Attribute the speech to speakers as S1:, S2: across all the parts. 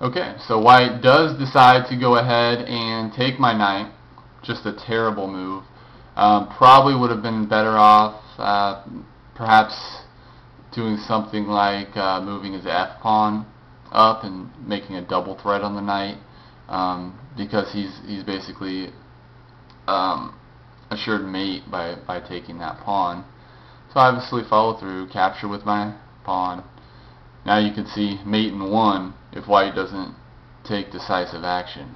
S1: Okay, so white does decide to go ahead and take my knight. Just a terrible move. Probably would have been better off perhaps doing something like moving his f-pawn up and making a double threat on the knight, because he's basically assured mate by taking that pawn. So I obviously follow through, capture with my pawn. Now you can see mate in 1 if white doesn't take decisive action.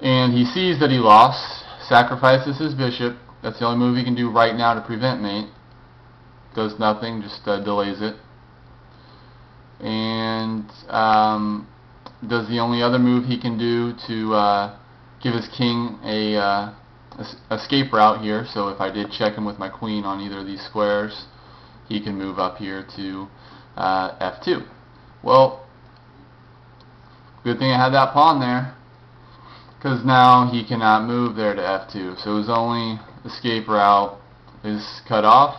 S1: And he sees that he lost, sacrifices his bishop. That's the only move he can do right now to prevent mate. Does nothing, just delays it. And does the only other move he can do to give his king a escape route here. So if I did check him with my queen on either of these squares, he can move up here to f2. Well, good thing I had that pawn there, because now he cannot move there to f2. So his only escape route is cut off,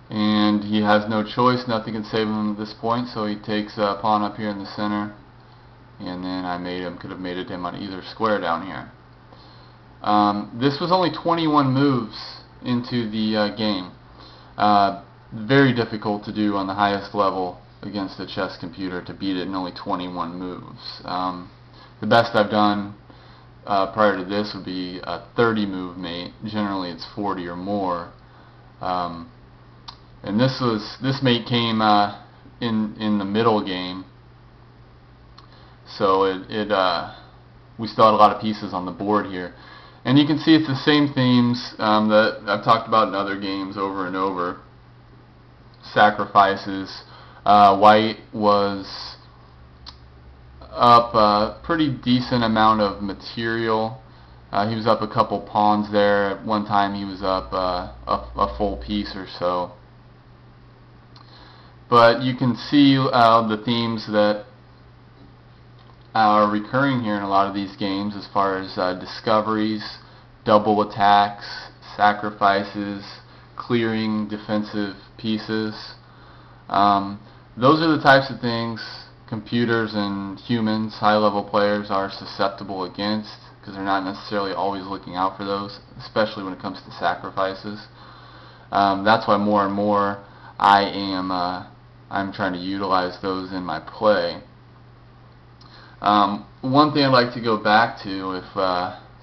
S1: and he has no choice. Nothing can save him at this point, so he takes a pawn up here in the center, and then I could have mated him on either square down here. This was only 21 moves into the game. Very difficult to do on the highest level against a chess computer, to beat it in only 21 moves. The best I've done prior to this would be a 30 move mate. Generally it's 40 or more. And this mate came in the middle game, so we still had a lot of pieces on the board here. And you can see it's the same themes that I've talked about in other games over and over. Sacrifices. White was up a pretty decent amount of material. He was up a couple pawns there. At one time he was up a full piece or so. But you can see the themes that are recurring here in a lot of these games, as far as discoveries, double attacks, sacrifices, clearing defensive pieces. Those are the types of things computers and humans, high-level players, are susceptible against, because they're not necessarily always looking out for those, especially when it comes to sacrifices. That's why more and more I'm trying to utilize those in my play. One thing I'd like to go back to,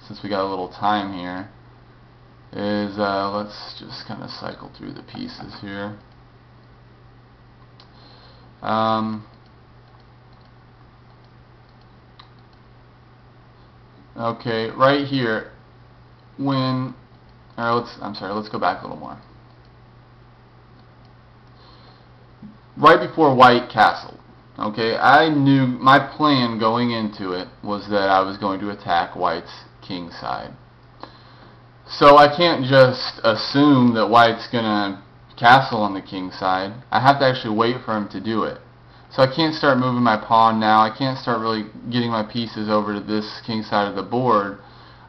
S1: since we got a little time here, is let's just kind of cycle through the pieces here. Okay, right here, let's go back a little more. Right before white castled, okay, I knew my plan going into it was that I was going to attack white's king side. So I can't just assume that white's going to castle on the king side. I have to actually wait for him to do it. So I can't start moving my pawn now. I can't start really getting my pieces over to this king side of the board.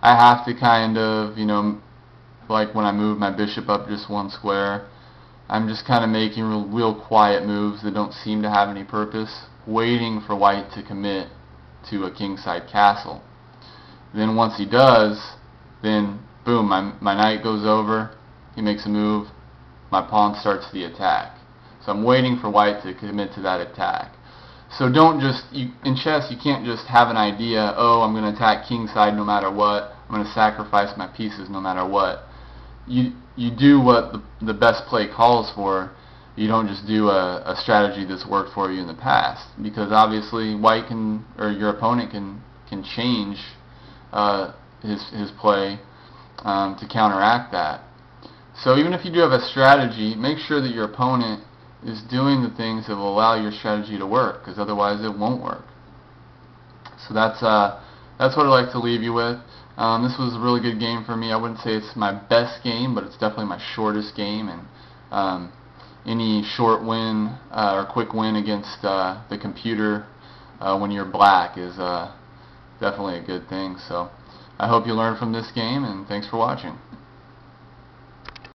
S1: I have to kind of, like when I move my bishop up just one square, I'm just kind of making real quiet moves that don't seem to have any purpose, waiting for white to commit to a kingside castle. Then once he does, then boom, my knight goes over, he makes a move, my pawn starts the attack. So I'm waiting for white to commit to that attack. So don't just, in chess you can't just have an idea, oh, I'm going to attack kingside no matter what, I'm going to sacrifice my pieces no matter what. You do what the best play calls for. You don't just do a strategy that's worked for you in the past, because obviously white can, or your opponent can change his play to counteract that. So even if you do have a strategy, make sure that your opponent is doing the things that will allow your strategy to work, because otherwise it won't work. So that's what I'd like to leave you with. This was a really good game for me. I wouldn't say it's my best game, but it's definitely my shortest game, and any short win or quick win against the computer when you're black is definitely a good thing. So I hope you learned from this game, and thanks for watching.